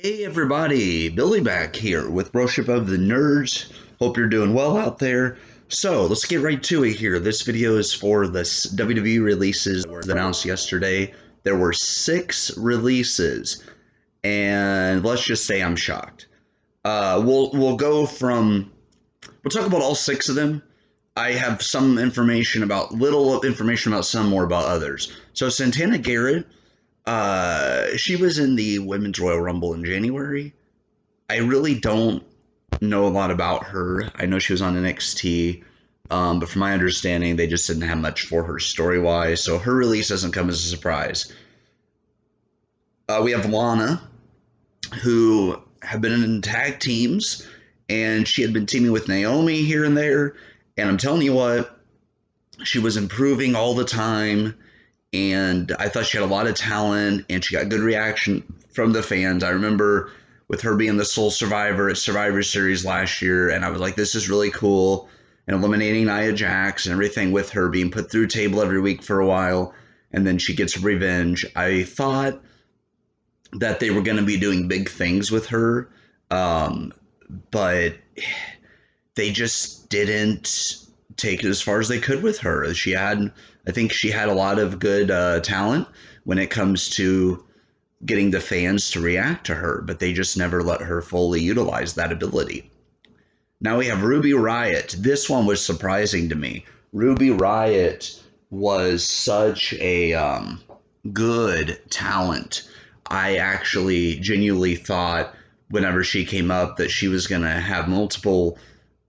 Hey everybody, Billy back here with Worship of the Nerds. Hope you're doing well out there. So let's get right to it here. This video is for the WWE releases that were announced yesterday. There were 6 releases, and let's just say I'm shocked. We'll go from we'll talk about all 6 of them. I have some information about little information about some, more about others. So Santana Garrett, she was in the Women's Royal Rumble in January. I really don't know a lot about her. I know she was on NXT, but from my understanding, they just didn't have much for her story wise. So her release doesn't come as a surprise. We have Lana, who have been in tag teams, and she had been teaming with Naomi here and there. And I'm telling you what, she was improving all the time. And I thought she had a lot of talent, and she got good reaction from the fans. I remember with her being the sole survivor at Survivor Series last year, and I was like, this is really cool. And eliminating Nia Jax and everything with her being put through table every week for a while, and then she gets revenge. I thought that they were going to be doing big things with her, but they just didn't take it as far as they could with her. I think she had a lot of good talent when it comes to getting the fans to react to her, but they just never let her fully utilize that ability. Now we have Ruby Riot. This one was surprising to me. Ruby Riot was such a good talent. I actually genuinely thought whenever she came up that she was going to have multiple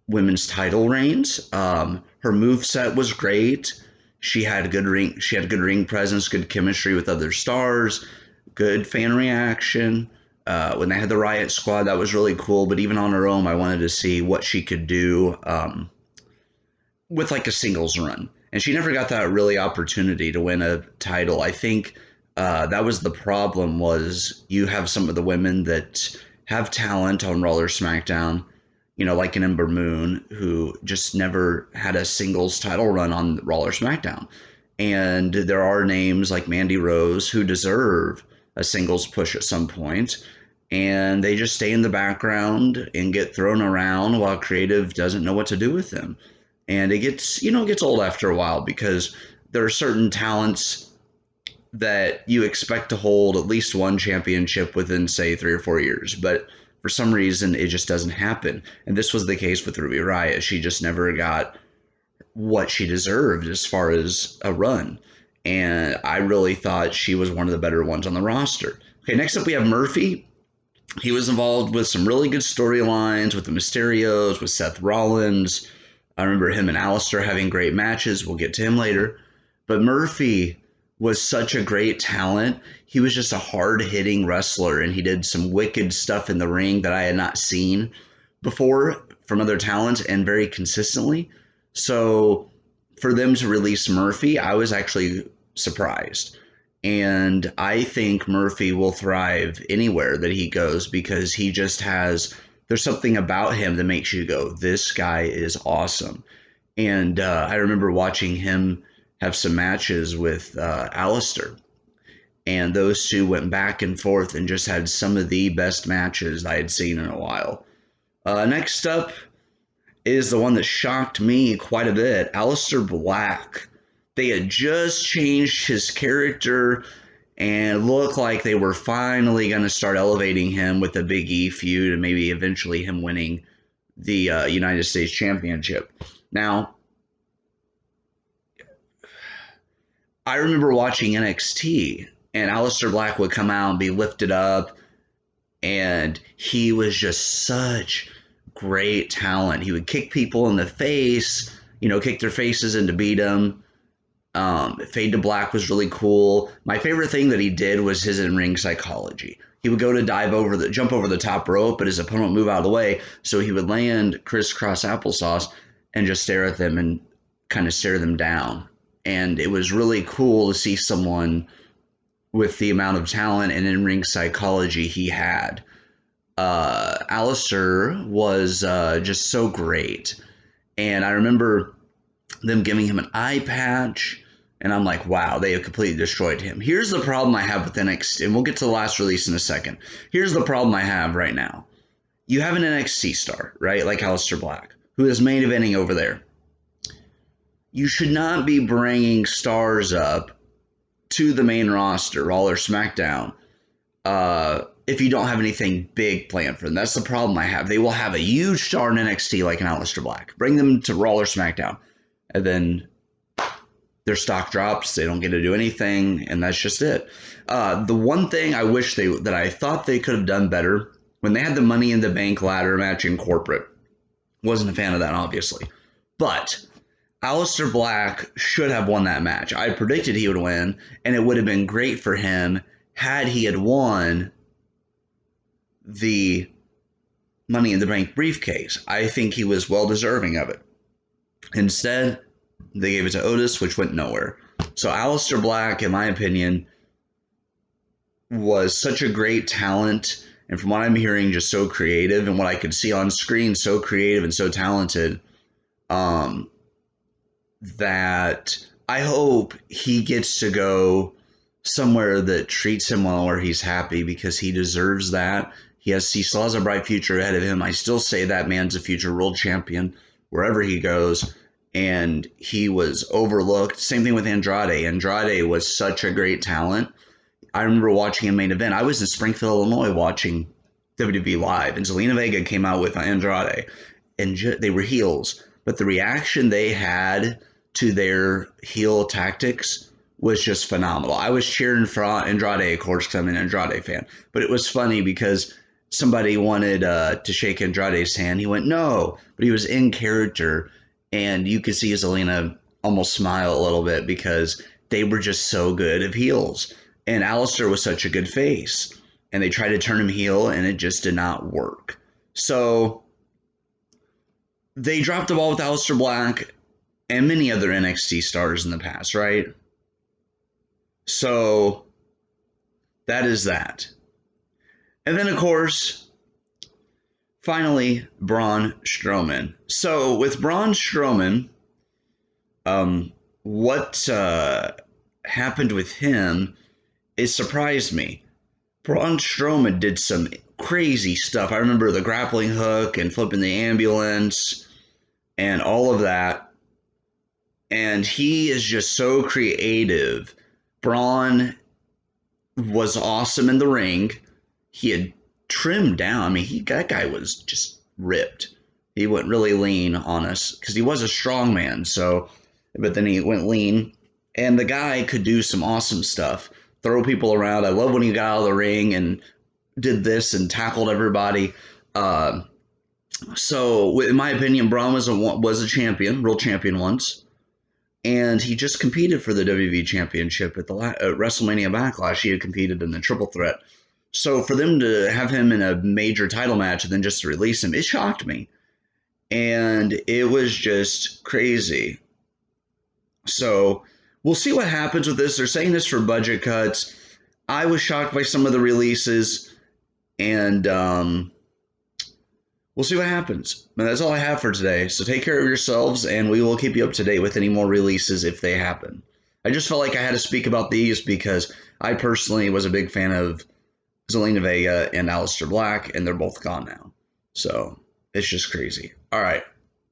women's title reigns. Her moveset was great. She had good ring presence, good chemistry with other stars, good fan reaction. When they had the Riot Squad, that was really cool. But even on her own, I wanted to see what she could do with like a singles run. And she never got that really opportunity to win a title. I think that was the problem, was you have some of the women that have talent on Raw or SmackDown, like an Ember Moon, who just never had a singles title run on Raw or SmackDown. And there are names like Mandy Rose who deserve a singles push at some point, and they just stay in the background and get thrown around while creative doesn't know what to do with them. And it gets old after a while, because there are certain talents that you expect to hold at least one championship within, say, 3 or 4 years, but for some reason it just doesn't happen. And this was the case with Ruby Riot. She just never got what she deserved as far as a run, and I really thought she was one of the better ones on the roster. Okay, next up we have Murphy. He was involved with some really good storylines with the Mysterios, with Seth Rollins. I remember him and Alistair having great matches. We'll get to him later. But Murphy was such a great talent. He was just a hard-hitting wrestler, and he did some wicked stuff in the ring that I had not seen before from other talents, and very consistently. So for them to release Murphy, I was actually surprised. And I think Murphy will thrive anywhere that he goes, because there's something about him that makes you go, this guy is awesome. And I remember watching him have some matches with Alistair, and those two went back and forth and just had some of the best matches I had seen in a while. Next up is the one that shocked me quite a bit, Alistair Black. They had just changed his character and looked like they were finally going to start elevating him with the Big E feud, and maybe eventually him winning the United States Championship. Now, I remember watching NXT, and Alistair Black would come out and be lifted up, and he was just such great talent. He would kick people in the face, kick their faces in to beat them. Fade to Black was really cool. My favorite thing that he did was his in-ring psychology. He would go to jump over the top rope, but his opponent would move out of the way, so he would land crisscross applesauce and just stare at them and kind of stare them down. And it was really cool to see someone with the amount of talent and in-ring psychology he had. Alistair was just so great. And I remember them giving him an eye patch And I'm like, wow, they have completely destroyed him. Here's the problem I have with NXT, and we'll get to the last release in a second. Here's the problem I have right now. You have an NXT star, right, like Alistair Black, who is main eventing over there. You should not be bringing stars up to the main roster, Raw or SmackDown, if you don't have anything big planned for them. That's the problem I have. They will have a huge star in NXT like an Alistair Black. Bring them to Raw or SmackDown, and then their stock drops. They don't get to do anything, and that's just it. The one thing I wish that I thought they could have done better when they had the Money in the Bank ladder match in corporate. Wasn't a fan of that, obviously, but Alistair Black should have won that match. I predicted he would win, and it would have been great for him had he had won the Money in the Bank briefcase. I think he was well deserving of it. Instead, they gave it to Otis, which went nowhere. So Alistair Black, in my opinion, was such a great talent, and from what I'm hearing, just so creative, and what I could see on screen, so creative and so talented, that I hope he gets to go somewhere that treats him well, where he's happy, because he deserves that. He still has a bright future ahead of him. I still say that man's a future world champion wherever he goes. And he was overlooked. Same thing with Andrade. Andrade was such a great talent. I remember watching him main event. I was in Springfield, Illinois, watching WWE Live, and Zelina Vega came out with Andrade, and they were heels. But the reaction they had to their heel tactics was just phenomenal. I was cheering for Andrade, of course, because I'm an Andrade fan. But it was funny because somebody wanted to shake Andrade's hand. He went, no, but he was in character. And you could see Zelina almost smile a little bit because they were just so good of heels. And Alistair was such a good face. And they tried to turn him heel, and it just did not work. So they dropped the ball with Alistair Black and many other NXT stars in the past, right? So that is that. And then, of course, finally, Braun Strowman. So with Braun Strowman, what happened with him, it surprised me. Braun Strowman did some crazy stuff. I remember the grappling hook and flipping the ambulance and all of that. And he is just so creative. Braun was awesome in the ring. He had trimmed down. I mean, that guy was just ripped. He went really lean on us because he was a strong man. So, but then he went lean, and the guy could do some awesome stuff. Throw people around. I love when he got out of the ring and did this and tackled everybody. So, in my opinion, Braun was a champion, world champion once. And he just competed for the WWE Championship at the WrestleMania Backlash. He had competed in the Triple Threat. So for them to have him in a major title match and then just to release him, it shocked me. And it was just crazy. So we'll see what happens with this. They're saying this for budget cuts. I was shocked by some of the releases. And we'll see what happens. But that's all I have for today. So take care of yourselves, and we will keep you up to date with any more releases if they happen. I just felt like I had to speak about these because I personally was a big fan of Zelina Vega and Alistair Black, and they're both gone now. So it's just crazy. All right.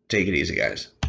Take it easy, guys.